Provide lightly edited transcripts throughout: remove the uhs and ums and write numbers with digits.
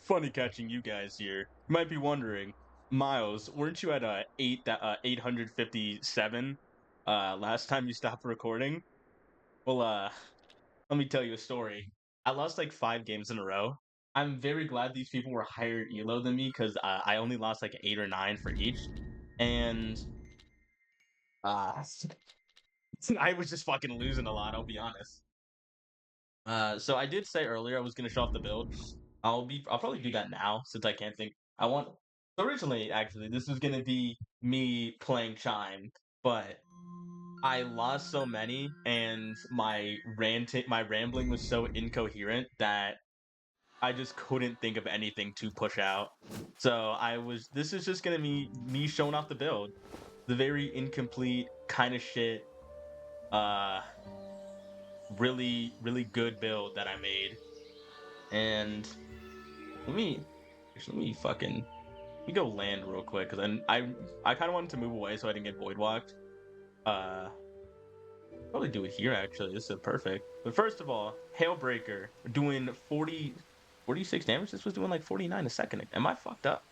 Funny catching you guys here. You might be wondering, Miles, weren't you at 857 last time you stopped recording? Well, let me tell you a story. I lost like 5 games in a row. I'm very glad these people were higher elo than me because I only lost like 8 or 9 for each, and uh, I was just fucking losing a lot. I'll be honest. So I did say earlier I was gonna show off the build. I'll probably do that now since I can't think. I want originally actually this was gonna be me playing Chime, but I lost so many and my rambling was so incoherent that I just couldn't think of anything to push out. So this is just gonna be me showing off the build. The very incomplete kind of shit uh really good build that I made. And let me let me fucking let me go land real quick because then I kind of wanted to move away so I didn't get void walked. Uh, probably do it here actually. This is perfect. But first of all, Hailbreaker doing 46 damage. This was doing like 49 a second. Am I fucked up?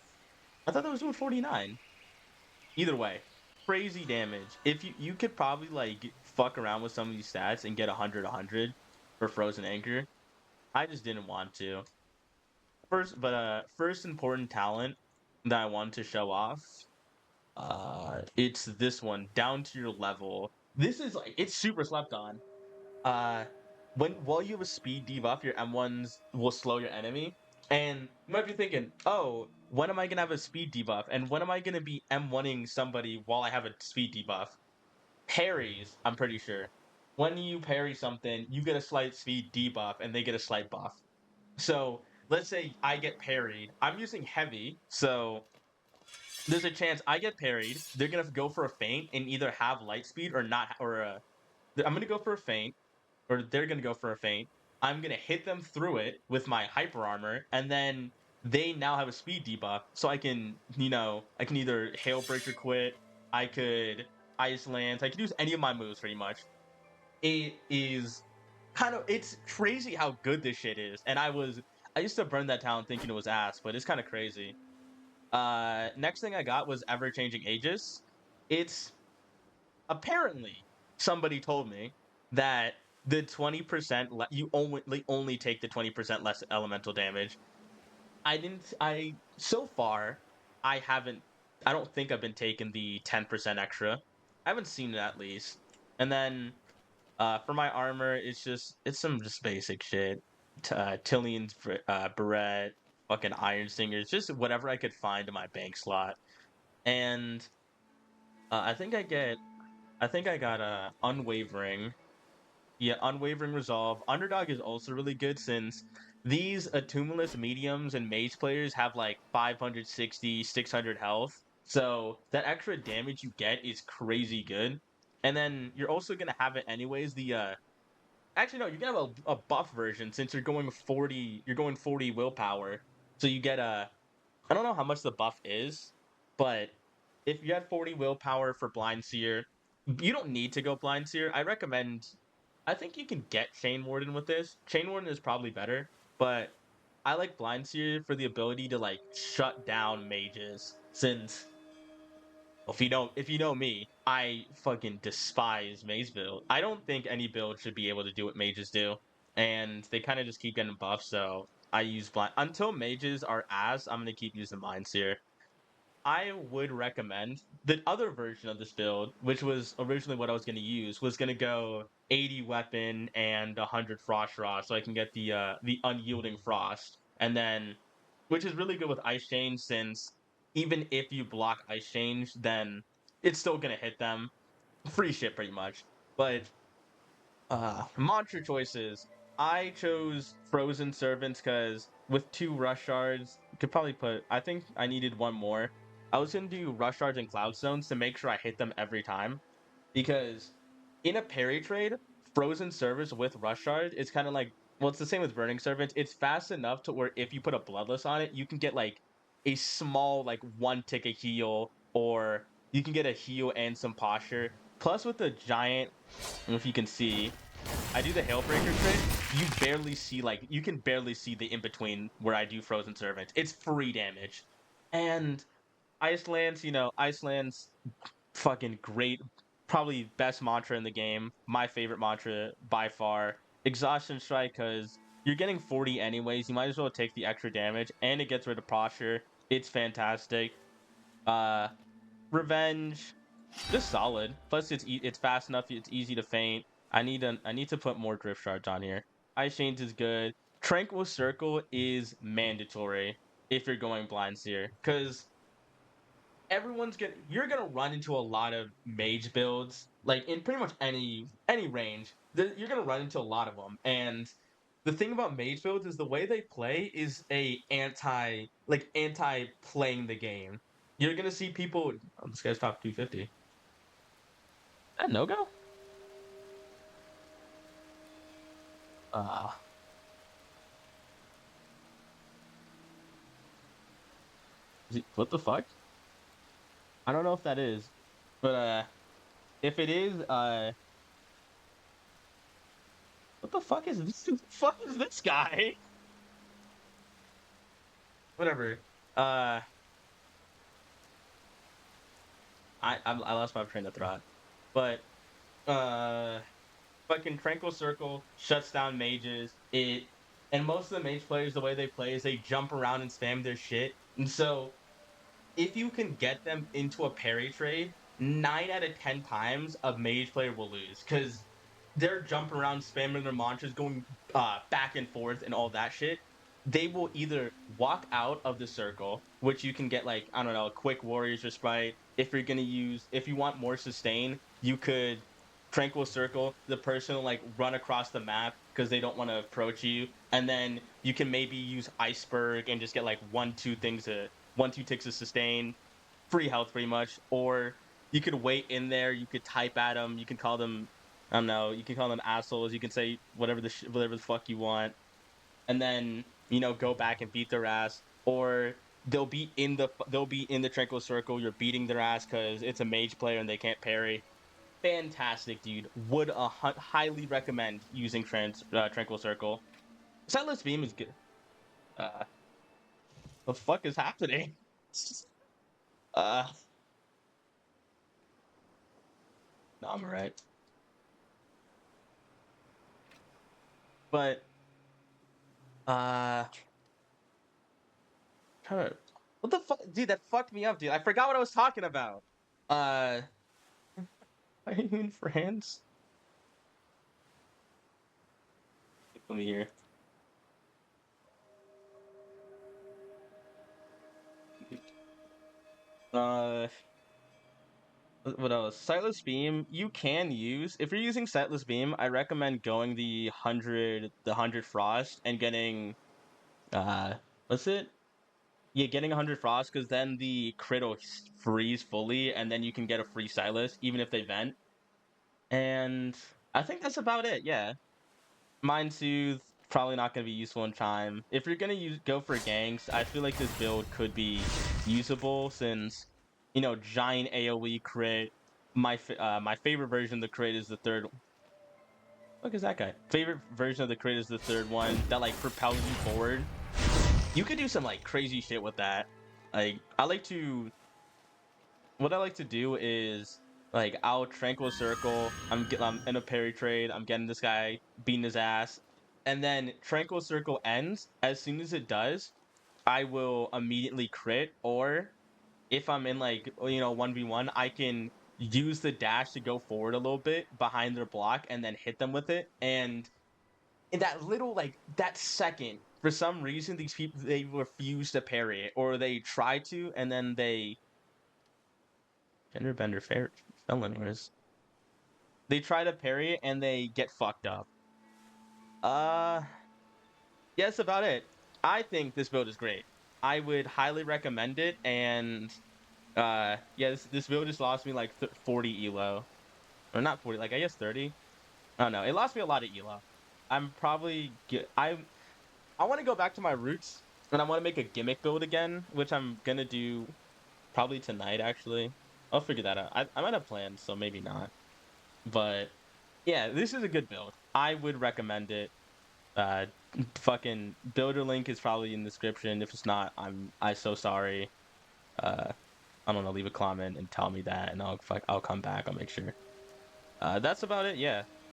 I thought that was doing 49. Either way, crazy damage. If you could probably like fuck around with some of these stats and get 100 for Frozen Anchor. I just didn't want to. First important talent that I want to show off. It's this one down to your level. This is like it's super slept on. Uh, while you have a speed debuff, your M1s will slow your enemy. And you might be thinking, oh, when am I gonna have a speed debuff? And when am I gonna be M1ing somebody while I have a speed debuff? Parries, I'm pretty sure. When you parry something, you get a slight speed debuff and they get a slight buff. So let's say I get parried. I'm using heavy, so there's a chance I get parried. They're gonna go for a feint and either have light speed or not, or I'm gonna go for a feint, or they're gonna go for a feint. I'm gonna hit them through it with my hyper armor, and then they now have a speed debuff, so I can either hailbreaker quit, I could ice lance, I could use any of my moves pretty much. It is it's crazy how good this shit is, and I used to burn that talent thinking it was ass, but it's kind of crazy. Next thing I got was ever changing ages. It's apparently somebody told me that the 20% you only take the 20% less elemental damage. I didn't. I so far I haven't. I don't think I've been taking the 10% extra. I haven't seen it at least. And then for my armor, it's some just basic shit. Tillion's Barrette, fucking Iron Singers, just whatever I could find in my bank slot. And I think I got Unwavering. Yeah, Unwavering Resolve. Underdog is also really good since these Attumeless mediums and mage players have like 560, 600 health. So that extra damage you get is crazy good. And then you're also gonna have it anyways. Actually no, you can have a buff version since you're going 40 willpower. So you get I don't know how much the buff is, but if you had 40 willpower for Blind Seer, you don't need to go Blind Seer. I think you can get Chainwarden with this. Chainwarden is probably better, but I like Blind Seer for the ability to like shut down mages. Since if you know me, I fucking despise mage build. I don't think any build should be able to do what mages do, and they kind of just keep getting buffed. So I use blind until mages are ass. I'm gonna keep using Blind Seer. I would recommend the other version of this build, which was originally what I was going to use, was going to go 80 weapon and 100 frost raw, so I can get the unyielding frost, and then which is really good with ice change since even if you block ice change, then it's still going to hit them. Free shit pretty much. But mantra choices. I chose Frozen Servants because with 2 rush shards, could probably put. I think I needed one more. I was gonna do rush shards and cloud stones to make sure I hit them every time, because in a parry trade, Frozen Servants with rush shard is kind of like it's the same with Burning Servants. It's fast enough to where if you put a bloodless on it, you can get like a small like one tick heal, or you can get a heal and some posture. Plus with the giant, I don't know if you can see. I do the Hailbreaker crit, you barely see like you can barely see the in between where I do Frozen Servant. It's free damage, and Iceland's Iceland's fucking great, probably best mantra in the game. My favorite mantra by far. Exhaustion Strike, because you're getting 40 anyways. You might as well take the extra damage, and it gets rid of posture. It's fantastic. Uh, Revenge, just solid. Plus, it's fast enough. It's easy to feint. I need to put more drift shards on here. Ice Chains is good. Tranquil Circle is mandatory if you're going blind seer, because you're gonna run into a lot of mage builds like in pretty much any range. You're gonna run into a lot of them, and the thing about mage builds is the way they play is anti playing the game. You're gonna see people. Oh, this guy's top 250. That no go. uh what the fuck? I don't know if that is, but if it is, what the fuck is this? Who the fuck is this guy? Whatever. uh I lost my train of thought, but uh, fucking Tranquil Circle shuts down mages. And most of the mage players, the way they play is they jump around and spam their shit, and so if you can get them into a parry trade, 9 out of 10 times a mage player will lose because they're jumping around, spamming their mantras, going back and forth, and all that shit. They will either walk out of the circle, which you can get like I don't know, a quick warriors respite. If you want more sustain, you could tranquil circle the person will like run across the map because they don't want to approach you, and then you can maybe use iceberg and just get like 1-2 ticks of sustain, free health pretty much. Or you could wait in there. You could type at them. You can call them, I don't know. You can call them assholes. You can say whatever the fuck you want, and then go back and beat their ass. Or they'll be in the tranquil circle. You're beating their ass because it's a mage player and they can't parry. Fantastic, dude. Would highly recommend using tranquil circle. Sightless beam is good. Uh, the fuck is happening? Uh, no, I'm alright. But uh, trying to, what the fuck, dude? That fucked me up, dude. I forgot what I was talking about. Uh, are you in France? Let me hear. Uh, what else? Sightless beam. You can use if you're using sightless beam. I recommend going the 100 frost and getting what's it? Yeah, getting 100 frost because then the crit will freeze fully, and then you can get a free sightless even if they vent. And I think that's about it. Yeah. Mind Soothe, probably not going to be useful in Chime. If you're going to go for ganks, I feel like this build could be usable since, giant AoE crit. My favorite version of the crit is the third. Look, is that guy? Favorite version of the crit is the third one that like propels you forward. You could do some like crazy shit with that. Like what I like to do is like I'll tranquil circle. I'm in a parry trade. I'm getting this guy, beating his ass, and then tranquil circle ends. As soon as it does, I will immediately crit. Or if I'm in like 1v1, I can use the dash to go forward a little bit behind their block and then hit them with it. And in that little like that second, for some reason, these people they refuse to parry it, or they try to, and then they Gender bender fair felon whereas they try to parry it and they get fucked up. Uh yeah, that's about it. I think this build is great. I would highly recommend it, and yeah, this build just lost me like 40 elo. Or not 40, like I guess 30. I don't know. It lost me a lot of elo. I'm probably get I want to go back to my roots, and I want to make a gimmick build again, which I'm gonna do probably tonight actually. I'll figure that out. I might have plans, so maybe not. But Yeah, this is a good build. I would recommend it. Uh, fucking builder link is probably in the description. If it's not, I so sorry. Uh, I don't know. Leave a comment and tell me that, and I'll come back. I'll make sure. That's about it. Yeah.